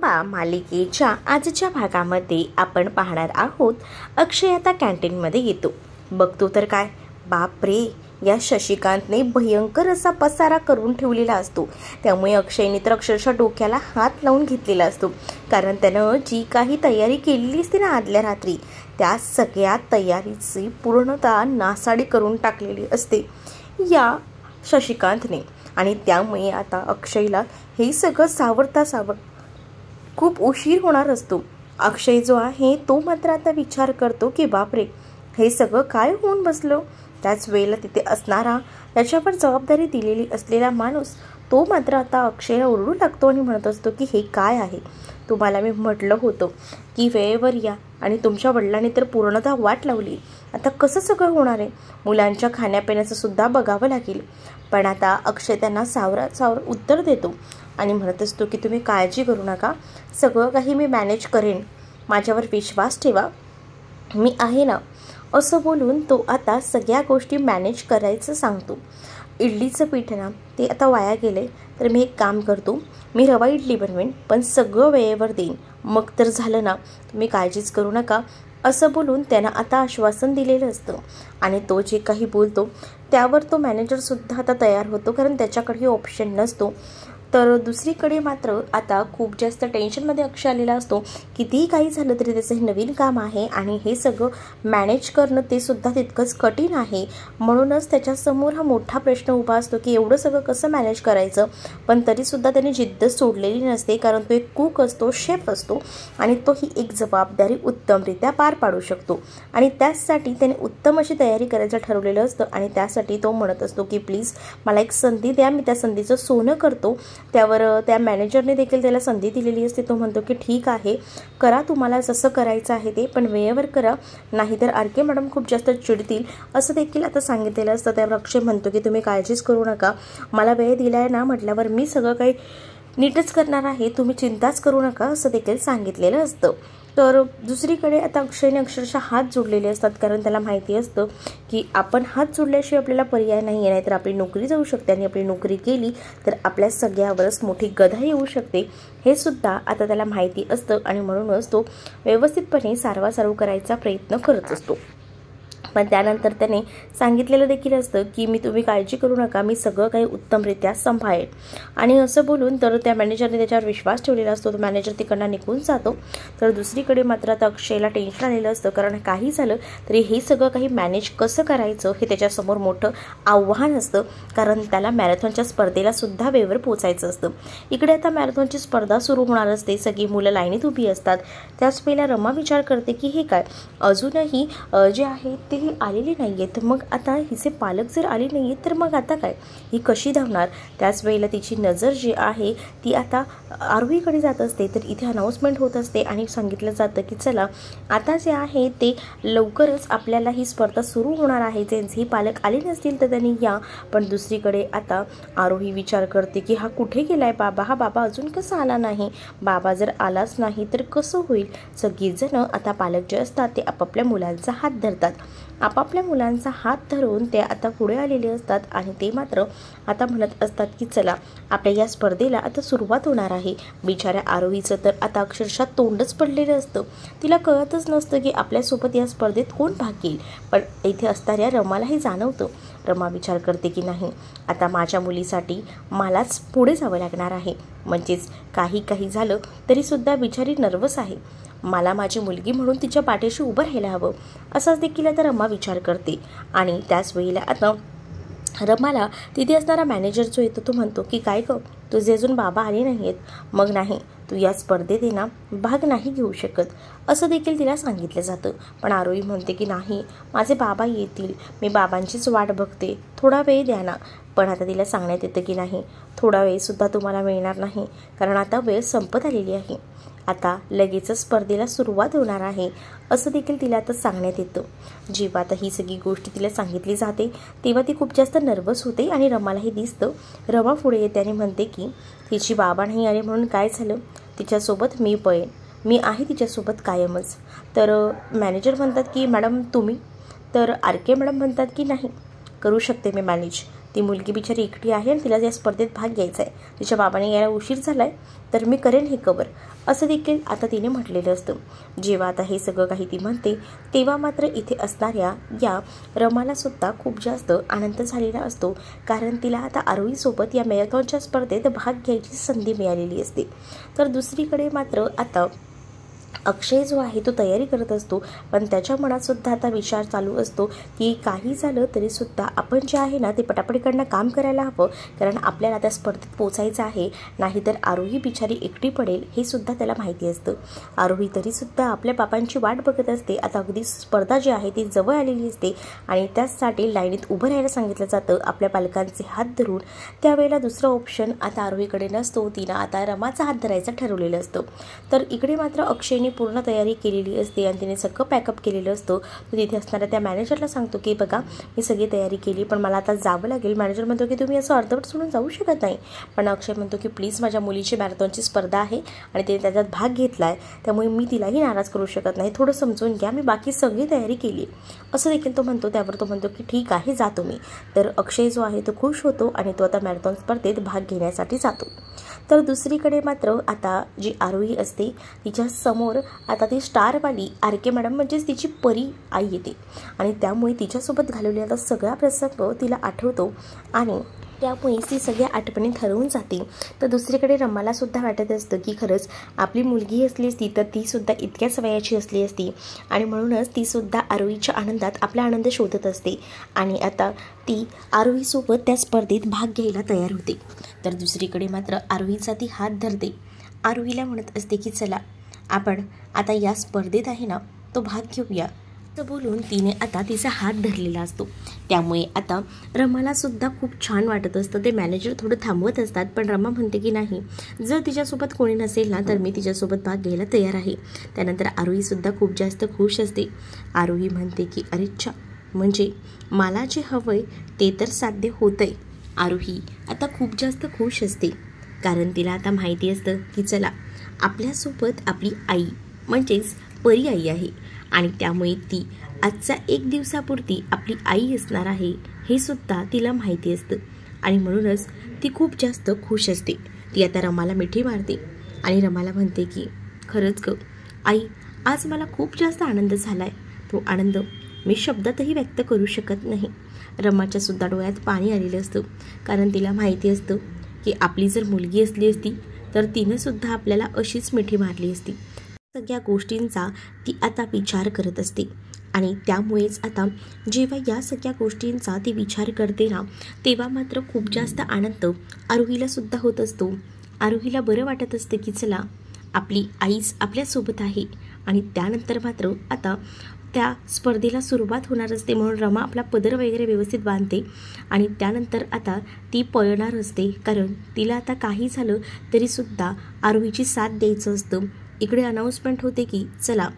मालिकेच्या आजच्या भागामध्ये आपण पाहणार आहोत. अक्षय आता कॅन्टीनमध्ये येतो. बघतो तर काय, बाप रे, या शशिकांतने भयंकर असा पसारा करून ठेवलेला असतो. त्यामुळे अक्षयने तर अक्षरशः डोक्याला हात लावून घेतलेला असतो. कारण त्यानं जी काही तयारी केलेली असते ना आदल्या रात्री, त्या सगळ्या तयारीची पूर्णतः नासाडी करून टाकलेली असते या शशिकांतने. आणि त्यामुळे आता अक्षयला हे सगळं सावरता खूप उशीर होणार असतो. अक्षय जो आहे तो मात्र आता विचार करतो की बापरे, हे सगळं काय होऊन बसलं. त्याच वेळेला तिथे असणारा, त्याच्यावर जबाबदारी दिलेली असलेला माणूस तो मात्र आता अक्षयला ओरडू लागतो आणि म्हणत असतो की हे काय आहे, तुम्हाला मी म्हटलं होतं की वेळेवर या आणि तुमच्या वडिलांनी तर पूर्णतः वाट लावली. आता कसं सगळं होणार आहे, मुलांच्या खाण्यापिण्याचं सुद्धा बघावं लागेल. पण आता अक्षय त्यांना सावर उत्तर देतो आणि म्हणत असतो की तुम्ही काळजी करू नका, सगळं काही मी मॅनेज करेन, माझ्यावर विश्वास ठेवा, मी आहे ना. असं बोलून तो आता सगळ्या गोष्टी मॅनेज करायचं सांगतो. इडलीचं पीठ ना ते आता वाया गेले, तर मी एक काम करतो, मी रवा इडली बनवेन, पण सगळं वेळेवर देईन, मग तर झालं ना, तुम्ही काळजीच करू नका. असं बोलून त्यानं आता आश्वासन दिलेलं असतं. आणि तो जे काही बोलतो त्यावर तो मॅनेजरसुद्धा आता तयार होतो, कारण त्याच्याकडे ऑप्शन नसतो. तर दुसरीकडे मात्र आता खूप जास्त टेन्शनमध्ये अक्षय आलेला असतो. कितीही काही झालं तरी त्याचं हे नवीन काम आहे आणि हे सगळं मॅनेज करणं ते सुद्धा तितकंच कठीण आहे. म्हणूनच त्याच्यासमोर हा मोठा प्रश्न उभा असतो की एवढं सगळं कसं मॅनेज करायचं. पण तरीसुद्धा त्याने जिद्द सोडलेली नसते, कारण तो एक कुक असतो, शेफ असतो आणि तो ही एक जबाबदारी उत्तमरित्या पार पाडू शकतो. आणि त्याचसाठी त्याने उत्तम अशी तयारी करायचं ठरवलेलं असतं. आणि त्यासाठी तो म्हणत असतो की प्लीज मला एक संधी द्या, मी त्या संधीचं सोनं करतो. त्यावर त्या मॅनेजरने देखील त्याला संधी दिलेली असते. तो म्हणतो की ठीक आहे, करा, तुम्हाला जसं करायचं आहे ते, पण वेळेवर करा, नाहीतर आरके मॅडम खूप जास्त चिडतील, असं देखील आता सांगितलेलं असतं. त्यावर अक्षय म्हणतो की तुम्ही काळजीच करू नका, मला वेळ दिला आहे ना म्हटल्यावर मी सगळं काही नीटच करणार आहे, तुम्ही चिंताच करू नका, असं देखील सांगितलेलं असतं. तर दुसरीकडे आता अक्षयने अक्षरशः हात जोडलेले असतात, कारण त्याला माहिती असतं की आपण हात जोडल्याशिवाय आपल्याला पर्याय नाही आहे, नाहीतर आपली नोकरी जाऊ शकते आणि आपली नोकरी गेली तर आपल्या सगळ्यावरच मोठी गधा येऊ शकते, हे सुद्धा आता त्याला माहिती असतं. आणि म्हणूनच तो व्यवस्थितपणे सारवासारव करायचा प्रयत्न करत असतो. पण त्यानंतर त्याने सांगितलेलं देखील असतं की तुम्ही काळजी करू नका, मी सगळं काही उत्तमरित्या सांभाळेन. आणि असं बोलून तर त्या मॅनेजरने त्याच्यावर विश्वास ठेवलेला असतो. तो मॅनेजर तिकडनं निघून जातो. तर दुसरीकडे मात्र आता अक्षयला टेन्शन आलेलं असतं, कारण काही झालं तरी हे सगळं काही मॅनेज कसं करायचं हे त्याच्यासमोर मोठं आव्हान असतं, कारण त्याला मॅरेथॉनच्या स्पर्धेला सुद्धा वेळेवर पोचायचं असतं. इकडे आता मॅरेथॉनची स्पर्धा सुरू होणार असते, सगळी मुलं लाईनीत उभी असतात. त्याच वेळेला रमा विचार करते की हे काय, अजूनही जे आहे ते आलेली नाही आहेत, मग आता हिचे पालक जर आले नाही आहेत तर मग आता काय, ही कशी धावणार. त्याच वेळेला तिची नजर जी आहे ती आता आरोहीकडे जात असते. तर इथे अनाऊन्समेंट होत असते आणि सांगितलं जातं की चला आता जे आहे ते लवकरच आपल्याला ही स्पर्धा सुरू होणार आहे, ज्यांचे पालक आले नसतील तर त्यांनी या. पण दुसरीकडे आता आरोही विचार करते की हा कुठे गेलाय बाबा, हा बाबा अजून कसा आला नाही, बाबा जर आलाच नाही तर कसं होईल. सगळीजण आता पालक जे असतात ते आपापल्या मुलांचा हात धरतात. आपापल्या मुलांचा हात धरून ते आता पुढे आलेले असतात आणि ते मात्र आता म्हणत असतात की चला आपल्या या स्पर्धेला आता सुरुवात होणार आहे. बिचाऱ्या आरोहीचं तर आता अक्षरशः तोंडच पडलेलं असतं. तिला कळतच नसतं की आपल्यासोबत या स्पर्धेत कोण भाग घेईल. पण इथे असणाऱ्या रमालाही जाणवतं. रमा विचार करते की नाही, आता माझ्या मुलीसाठी मलाच पुढे जावं लागणार आहे. म्हणजेच काही झालं तरीसुद्धा बिचारी नर्वस आहे, मला माझी मुलगी म्हणून तिच्या पाठीशी उभं राहायला हवं, असाच देखील आता रमा विचार करते. आणि त्याच वेळेला आता रमाला तिथे असणारा मॅनेजर जो येतो तो म्हणतो की काय गं, तुझे अजून बाबा आले नाही आहेत, मग नाही तू या स्पर्धेत ना भाग नाही घेऊ शकत, असं देखील तिला सांगितलं जातं. पण आरोही म्हणते की नाही, माझे बाबा येतील, मी बाबांचीच वाट बघते, थोडा वेळ द्या ना. पण आता तिला सांगण्यात येतं की नाही, थोडा वेळसुद्धा तुम्हाला मिळणार नाही, कारण आता वेळ संपत आलेली आहे, आता लगेचच स्पर्धेला सुरुवात होणार आहे, असं देखील तिला आता सांगण्यात येतं. जेव्हा आता ही सगळी गोष्ट तिला सांगितली जाते तेव्हा ती खूप जास्त नर्वस होते आणि रमालाही दिसतं. रमा पुढे येते आणि म्हणते की तिची बाबा नाही आले म्हणून काय झालं, तिच्यासोबत मी पळेन, मी आहे तिच्यासोबत कायमच. तर मॅनेजर म्हणतात की मॅडम तुम्ही, तर आरके मॅडम म्हणतात की नाही, करू शकते मी मॅनेज, ती मुलगी बिचारी एकटी आहे आणि तिला या स्पर्धेत भाग घ्यायचा आहे, तिच्या बाबाने यायला उशीर झाला आहे तर मी करेन हे कवर, असं देखील आता तिने म्हटलेलं असतं. जेव्हा आता हे सगळं काही ती म्हणते तेव्हा मात्र इथे असणाऱ्या या रमाला सुद्धा खूप जास्त आनंद झालेला असतो, कारण तिला आता आरोहीसोबत या मॅरेथॉनच्या स्पर्धेत भाग घ्यायची संधी मिळालेली असते. तर दुसरीकडे मात्र आता अक्षय जो आहे तो तयारी करत असतो, पण त्याच्या मनात सुद्धा आता विचार चालू असतो की काही झालं तरीसुद्धा आपण जे आहे ना ते पटापटीकडनं काम करायला हवं, कारण आपल्याला त्या स्पर्धेत पोचायचं आहे, नाहीतर आरोही बिचारी एकटी पडेल हे सुद्धा त्याला माहिती असतं. आरोही तरीसुद्धा आपल्या बाबांची वाट बघत असते. आता अगदी स्पर्धा जी आहे ती जवळ आलेली असते आणि त्याचसाठी लाईनीत उभं राहायला सांगितलं जातं आपल्या पालकांचे हात धरून. त्यावेळेला दुसरं ऑप्शन आता आरोहीकडे नसतो, तिनं आता रमाचा हात धरायचं ठरवलेलं असतं. तर इकडे मात्र अक्षयने पूर्ण तयारी केलेली असते आणि तिने सगळं पॅकअप केलेलं असतं. तो तिथे असणाऱ्या त्या मॅनेजरला सांगतो की बघा मी सगळी तयारी केली, पण मला आता जावं लागेल. मॅनेजर म्हणतो की तुम्ही असं अर्धवट सोडून जाऊ शकत नाही. पण अक्षय म्हणतो की प्लीज माझ्या मुलीची मॅरेथॉनची स्पर्धा आहे आणि तिने त्याच्यात भाग घेतला आहे, त्यामुळे मी तिलाही नाराज करू शकत नाही, थोडं समजून घ्या, मी बाकी सगळी तयारी केली असं देखील तो म्हणतो. त्यावर तो म्हणतो की ठीक आहे जातो मी. तर अक्षय जो आहे तो खुश होतो आणि तो आता मॅरेथॉन स्पर्धेत भाग घेण्यासाठी जातो. तर दुसरीकडे मात्र आता जी आरोही असते तिच्या समोर आता ती स्टारवाली आर.के. मॅडम म्हणजेच तिची परी आई येते आणि त्यामुळे तिच्यासोबत घालवलेला सगळा प्रसंग तिला आठवतो आणि त्यामुळे ती सगळ्या आठवणी ठरवून जाते. तर दुसरीकडे रमाला सुद्धा वाटत असतं की खरंच आपली मुलगी असली असती तर ती सुद्धा इतक्याच वयाची असली असती आणि म्हणूनच ती सुद्धा आरोहीच्या आनंदात आपला आनंद शोधत असते आणि आता ती आरोहीसोबत त्या स्पर्धेत भाग घ्यायला तयार होते. तर दुसरीकडे मात्र आरोहीचा ती हात धरते, आरोहीला म्हणत असते की चला आपण आता या स्पर्धेत आहे ना तो भाग घेऊया, असं बोलून तिने आता तिचा हात धरलेला असतो. त्यामुळे आता रमाला सुद्धा खूप छान वाटत असतं. ते मॅनेजर थोडं थांबवत असतात, पण रमा म्हणते की नाही, जर तिच्यासोबत कोणी नसेल ना तर मी तिच्यासोबत भाग घ्यायला तयार आहे. त्यानंतर आरोहीसुद्धा खूप जास्त खुश असते. आरोही म्हणते की अरे च्छा, म्हणजे मला जे हवंय ते तर साध्य होतंय. आरोही आता खूप जास्त खुश असते, कारण तिला आता माहिती असतं की चला आपल्यासोबत आपली आई म्हणजेच परी आई आहे आणि त्यामुळे ती आजचा एक दिवसापुरती आपली आई असणार आहे हे सुद्धा तिला माहिती असतं आणि म्हणूनच ती खूप जास्त खुश असते. ती आता रमाला मिठी मारते आणि रमाला म्हणते की खरंच ग आई, आज मला खूप जास्त आनंद झाला आहे. तो आनंद मी शब्दातही व्यक्त करू शकत नाही. रमाच्या सुद्धा डोळ्यात पाणी आलेलं असतं, कारण तिला माहिती असतं की आपली जर मुलगी असली असती तर तिनं सुद्धा आपल्याला अशीच मिठी मारली असती. सगळ्या गोष्टींचा ती आता विचार करत असते आणि त्यामुळेच आता जेव्हा या सगळ्या गोष्टींचा ती विचार करते ना तेव्हा मात्र खूप जास्त आनंद आरोहीला सुद्धा होत असतो. आरोहीला बरं वाटत असतं की चला आपली आईच आपल्यासोबत आहे आणि त्यानंतर मात्र आता त्या स्पर्धेला सुरुवात होणार असते. म्हणून रमा आपला पदर वगैरे व्यवस्थित बांधते आणि त्यानंतर आता ती पळणार असते, कारण तिला आता काही झालं तरीसुद्धा आरोहीची साथ द्यायचं असतं. इकडे अनाऊन्समेंट होते की चला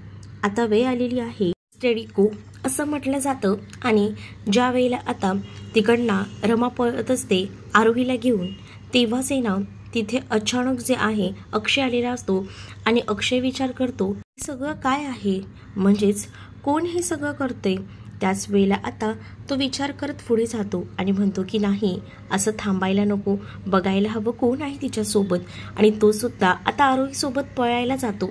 आता वेळ आलेली आहे, स्टेडी गो असं म्हटलं जातं आणि ज्या वेळेला आता तिकडनं रमा पळत असते आरोहीला घेऊन, तेव्हाच आहे ना तिथे अचानक जे आहे अक्षय आलेला असतो आणि अक्षय विचार करतो हे सगळं काय आहे, म्हणजेच कोण हे सगळं करते. त्याच वेळेला आता तो विचार करत पुढे जातो आणि म्हणतो की नाही, असं थांबायला नको, बघायला हवं कोण आहे तिच्यासोबत. आणि तो सुद्धा आता आरोहीसोबत पळायला जातो.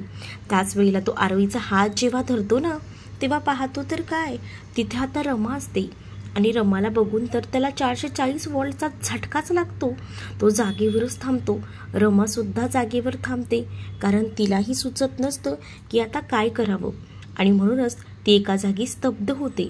त्याच वेळेला तो आरोहीचा हात जेव्हा धरतो ना तेव्हा पाहतो तर काय, तिथे आता रमा असते आणि रमाला बघून तर त्याला 440 वोल्टचा झटकाच लागतो. तो जागेवरच थांबतो. रमासुद्धा जागेवर थांबते, कारण तिलाही सुचत नसतं की आता काय करावं आणि म्हणूनच ती एका जागी स्तब्ध होते.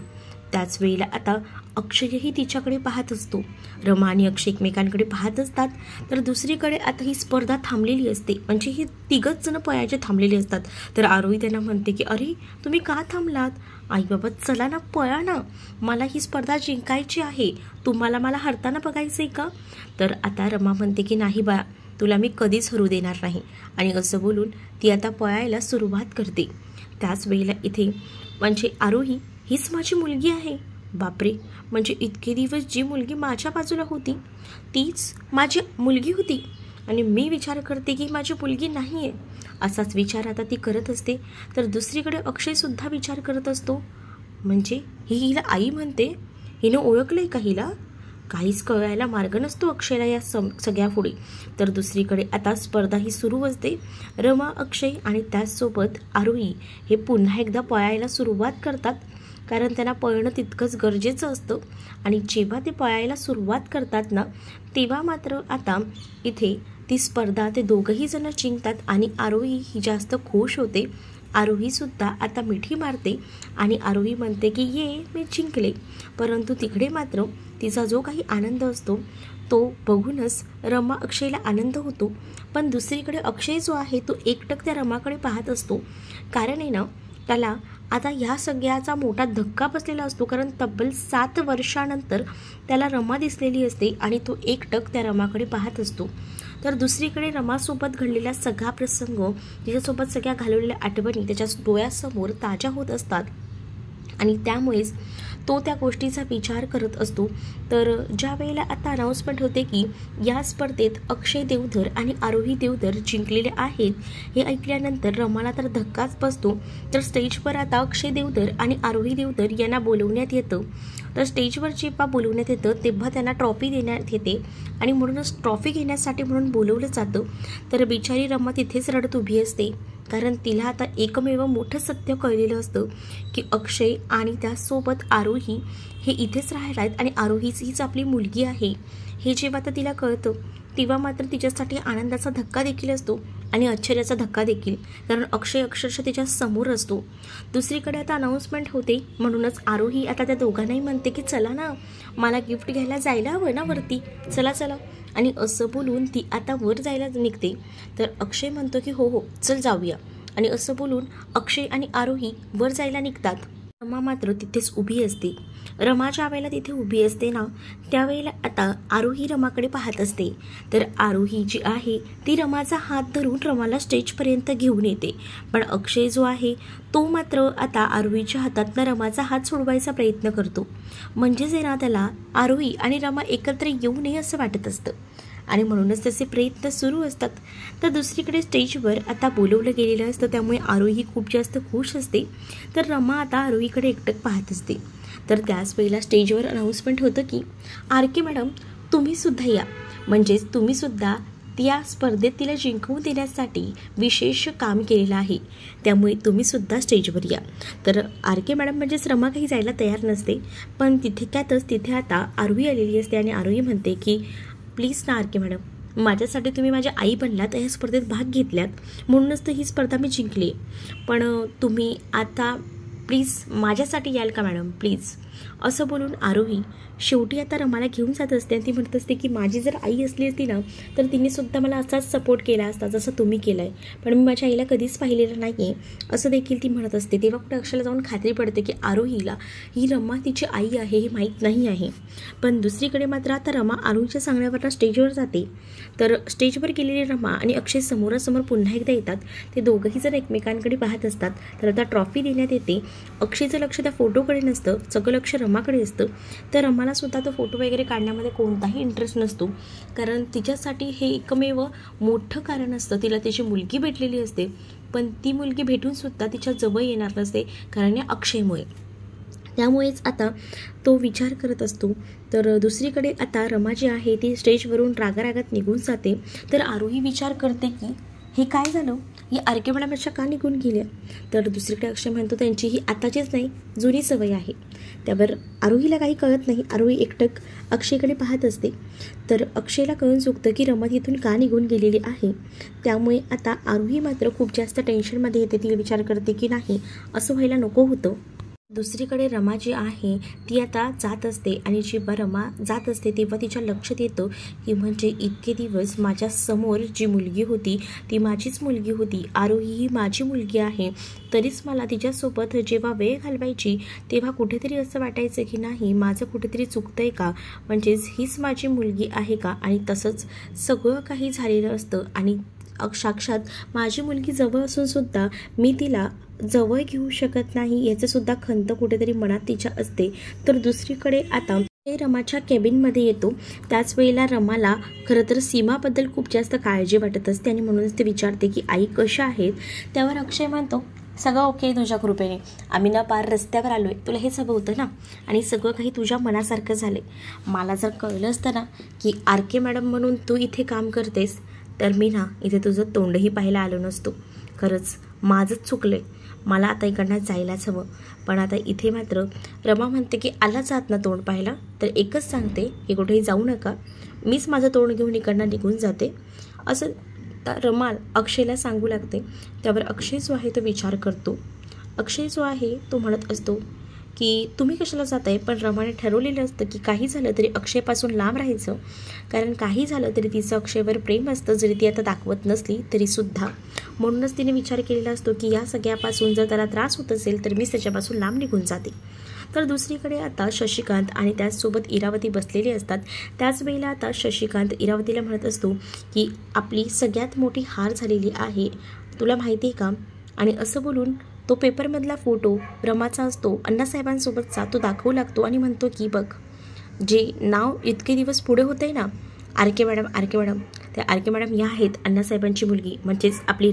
त्याच वेळेला आता अक्षयही तिच्याकडे पाहत असतो. रमा आणि अक्षय एकमेकांकडे पाहत असतात. तर दुसरीकडे आता ही स्पर्धा थांबलेली असते, म्हणजे हे तिघच जण पळायचे थांबलेले असतात. तर आरोही त्यांना म्हणते की अरे तुम्ही का थांबलात, आई बाबा चला ना, पळा ना, मला ही स्पर्धा जिंकायची आहे, तुम्हाला मला हरताना बघायचं आहे का. तर आता रमा म्हणते की नाही बाळा, तुला मी कधीच हरू देणार नाही आणि असं बोलून ती आता पळायला सुरुवात करते. त्याच वेळेला इथे म्हणजे आरोही हीच माझी मुलगी आहे, बापरे, म्हणजे इतके दिवस जी मुलगी माझ्या बाजूला होती तीच माझी मुलगी होती आणि मी विचार करते की माझी मुलगी नाही आहे, असाच विचार आता ती करत असते. तर दुसरीकडे अक्षयसुद्धा विचार करत असतो, म्हणजे ही हिला आई म्हणते, हिनं ओळखलं आहे का हिला, काहीच कळायला मार्ग नसतो अक्षयला या सगळ्या पुढे. तर दुसरीकडे आता स्पर्धा ही सुरू असते. रमा, अक्षय आणि त्याचसोबत आरोही हे पुन्हा एकदा पळायला सुरुवात करतात, कारण त्यांना पळणं तितकंच गरजेचं असतं. आणि जेव्हा ते पळायला सुरुवात करतात ना, तेव्हा मात्र आता इथे ती स्पर्धा ते दोघंही जण जिंकतात आणि आरोही ही जास्त खुश होते. आरोहीसुद्धा आता मिठी मारते आणि आरोही म्हणते की ये मी जिंकले. परंतु तिकडे मात्र तिचा जो काही आनंद असतो तो बघूनच रमा अक्षयला आनंद होतो. पण दुसरीकडे अक्षय जो आहे तो एकटक त्या रमाकडे पाहत असतो, कारण आहे ना त्याला आता ह्या सगळ्याचा मोठा धक्का बसलेला असतो, कारण तब्बल 7 वर्षानंतर त्याला रमा दिसलेली असते आणि तो एकटक त्या रमाकडे पाहत असतो. तर दुसरीकडे रमासोबत घडलेला सगळा प्रसंग, तिच्यासोबत सगळ्या घालवलेल्या आठवणी त्याच्या डोळ्यासमोर ताज्या होत असतात आणि त्यामुळेच तो त्या गोष्टीचा विचार करत असतो. तर ज्या वेळेला आता अनाउन्समेंट होते की या स्पर्धेत अक्षय देवधर आणि आरोही देवधर जिंकलेले आहेत, हे ऐकल्यानंतर रमाला तर धक्काच बसतो. तर स्टेजवर आता अक्षय देवधर आणि आरोही देवधर यांना बोलवण्यात येतं. तर स्टेजवर जेव्हा बोलवण्यात येतं तेव्हा त्यांना ट्रॉफी देण्यात येते आणि म्हणूनच ट्रॉफी घेण्यासाठी म्हणून बोलवलं जातं. तर बिचारी रमा तिथेच रडत उभी असते, कारण तिला आता एकमेव मोठं सत्य कळलेलं असतं की अक्षय आणि त्यासोबत आरोही हे इथेच राहिला आहेत आणि आरोहीच हीच आपली मुलगी आहे. हे जेव्हा आता तिला कळतं तेव्हा मात्र तिच्यासाठी आनंदाचा धक्का देखील असतो आणि आश्चर्याचा धक्का देखील, कारण अक्षय अक्षरशः तिच्या समोर असतो. दुसरीकडे आता अनाउन्समेंट होते, म्हणूनच आरोही आता त्या दोघांनाही म्हणते की चला ना, मला गिफ्ट घ्यायला जायला हवं ना वरती, चला चला. आणि असं बोलून ती आता वर जायला निघते. तर अक्षय म्हणतो की हो हो चल जाऊया, आणि असं बोलून अक्षय आणि आरोही वर जायला निघतात. रमा मात्र तिथेच उभी असते. रमा ज्या वेळेला तिथे उभी असते ना, त्यावेळेला आता आरोही रमाकडे पाहत असते. तर आरोही जी आहे ती रमाचा हात धरून रमाला स्टेजपर्यंत घेऊन येते. पण अक्षय जो आहे तो मात्र आता आरोहीच्या हातातनं रमाचा हात सोडवायचा प्रयत्न करतो. म्हणजेच आहे ना त्याला आरोही आणि रमा एकत्र येऊ नये असं वाटत असतं आणि म्हणूनच त्याचे प्रयत्न सुरू असतात. तर दुसरीकडे स्टेजवर आता बोलवलं गेलेलं असतं, त्यामुळे आरोही खूप जास्त खुश असते. तर रमा आता आरोहीकडे एकटक पाहत असते. तर त्याच वेळेला स्टेजवर अनाउन्समेंट होतं की आरके मॅडम तुम्हीसुद्धा या, म्हणजेच तुम्हीसुद्धा त्या स्पर्धेत तिला जिंकवून देण्यासाठी विशेष काम केलेलं आहे, त्यामुळे तुम्हीसुद्धा स्टेजवर या. तर आरके मॅडम म्हणजेच रमा काही जायला तयार नसते, पण तिथे आता आरोही आलेली असते आणि आरोही म्हणते की प्लीज ना आरके मॅडम, माझ्यासाठी तुम्ही माझ्या आई बनलात, या स्पर्धेत भाग घेतल्यात, म्हणूनच तर ही स्पर्धा मी जिंकली. पण तुम्ही आता प्लीज माझ्यासाठी याल का मॅडम, प्लीज. असं बोलून आरोही शेवटी आता रमाला घेऊन जात असते आणि ती म्हणत असते की माझी जर आई असली असती ना तर तिनेसुद्धा मला असाच सपोर्ट केला असता जसं तुम्ही केलं आहे, पण मी माझ्या आईला कधीच पाहिलेलं नाही आहे, असं देखील ती म्हणत असते. तेव्हा कुठे अक्षयला जाऊन खात्री पडते की आरोहीला ही रमा तिची आई आहे हे माहीत नाही आहे. पण दुसरीकडे मात्र आता रमा आरोहीच्या सांगण्यावरनं स्टेजवर जाते. तर स्टेजवर गेलेली रमा आणि अक्षय समोरासमोर पुन्हा एकदा येतात. ते दोघंही जर एकमेकांकडे पाहत असतात. तर आता ट्रॉफी देण्यात येते. अक्षयचं लक्ष त्या फोटोकडे नसतं, सगळं लक्ष रमाकडे असतं. तर रमाला सुद्धा तो फोटो वगैरे काढण्यामध्ये कोणताही इंटरेस्ट नसतो, कारण तिच्यासाठी हे एकमेव मोठं कारण असतं. तिला त्याची मुलगी भेटलेली असते, पण ती मुलगी भेटून सुद्धा तिच्या जवळ येणार नसते, कारण या अक्षयमुळे. त्यामुळेच आता तो विचार करत असतो. तर दुसरीकडे आता रमा जी आहे ती स्टेजवरून रागारागात निघून जाते. तर आरोही विचार करते की हे काय झालं, या आरके मॅडमच्या का निघून गेल्या. तर दुसरीकडे अक्षय म्हणतो त्यांची ही आताचीच नाही जुनी सवय आहे. त्यावर आरोहीला काही कळत नाही. आरोही एकटक अक्षयकडे पाहत असते. तर अक्षयला कळून चुकतं की रमा तिथून का निघून गेलेली आहे. त्यामुळे आता आरोही मात्र खूप जास्त टेन्शनमध्ये येते. ती विचार करते की नाही असं व्हायला नको होतं. दुसरीकडे रमा जी आहे ती आता जात असते आणि जेव्हा रमा जात असते तेव्हा तिच्या लक्षात येतं की म्हणजे इतके दिवस माझ्या समोर जी मुलगी होती ती माझीच मुलगी होती, आरोही ही माझी मुलगी आहे, तरीच मला तिच्यासोबत जेव्हा वेळ घालवायची तेव्हा कुठेतरी असं वाटायचं की नाही माझं कुठेतरी चुकतंय का, म्हणजेच हीच माझी मुलगी आहे का. आणि तसंच सगळं काही झालेलं असतं आणि साक्षात माझी मुलगी जवळ असून सुद्धा मी तिला जवळ घेऊ शकत नाही याचं सुद्धा खंत कुठेतरी मनात तिच्या असते. तर दुसरीकडे आता ते रमाच्या केबिनमध्ये येतो. त्याच वेळेला रमाला खरं तर सीमाबद्दल खूप जास्त काळजी वाटत असते आणि म्हणूनच ते विचारते की आई कशा आहेत. त्यावर अक्षय म्हणतो सगळं ओके आहे तुझ्या कृपेने. आम्ही ना पार रस्त्यावर आलो आहे. तुला हेच हवं होतं ना, आणि सगळं काही तुझ्या मनासारखं झालं आहे. मला जर कळलं असतं ना की आर के मॅडम म्हणून तू इथे काम करतेस, तर मी ना इथे तुझं तोंडही पाहायला आलो नसतो. खरंच माझंच चुकलं आहे. मला आता इकडनं जायलाच हवं. पण आता इथे मात्र रमा म्हणते की आला जात ना तोंड पाहायला, तर एकच सांगते की कुठेही जाऊ नका, मीच माझं तोंड घेऊन इकडनं निघून जाते. असं रमा अक्षयला सांगू लागते. त्यावर अक्षय जो आहे तो विचार करतो. अक्षय जो आहे तो म्हणत असतो की तुम्ही कशाला जाताय, पण रमाने ठरवलेलं असतं की काही झालं तरी अक्षयपासून लांब राहायचं, कारण काही झालं तरी तिचं अक्षयवर प्रेम असतं, जरी ती आता दाखवत नसली तरीसुद्धा. म्हणूनच तिने विचार केलेला असतो की या सगळ्यापासून जर त्याला त्रास होत असेल तर मीच त्याच्यापासून लांब निघून जाते. तर दुसरीकडे आता शशिकांत आणि त्याचसोबत इरावती बसलेली असतात. त्याच वेळेला आता शशिकांत इरावतीला म्हणत असतो की आपली सगळ्यात मोठी हार झालेली आहे, तुला माहिती आहे का. आणि असं बोलून तो पेपरमधला फोटो रमाचा असतो अण्णासाहेबांसोबतचा तो दाखवू लागतो आणि म्हणतो की बघ, जे नाव इतके दिवस पुढे होते ना आर के मॅडम, त्या आर के मॅडम या आहेत अण्णासाहेबांची मुलगी, म्हणजेच आपली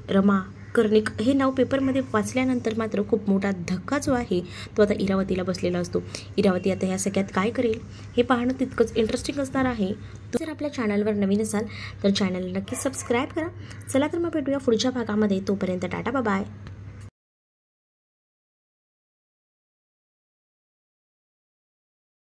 रमा कर्णिक. हे नाव पेपरमध्ये वाचल्यानंतर मात्र खूप मोठा धक्का जो आहे तो आता इरावतीला बसलेला असतो. इरावती आता ह्या सगळ्यात काय करेल हे पाहणं तितकंच इंटरेस्टिंग असणार आहे. जर आपल्या चॅनलवर नवीन असाल तर चॅनलला नक्की सबस्क्राईब करा. चला तर मग भेटूया पुढच्या भागामध्ये. तोपर्यंत टाटा बाय.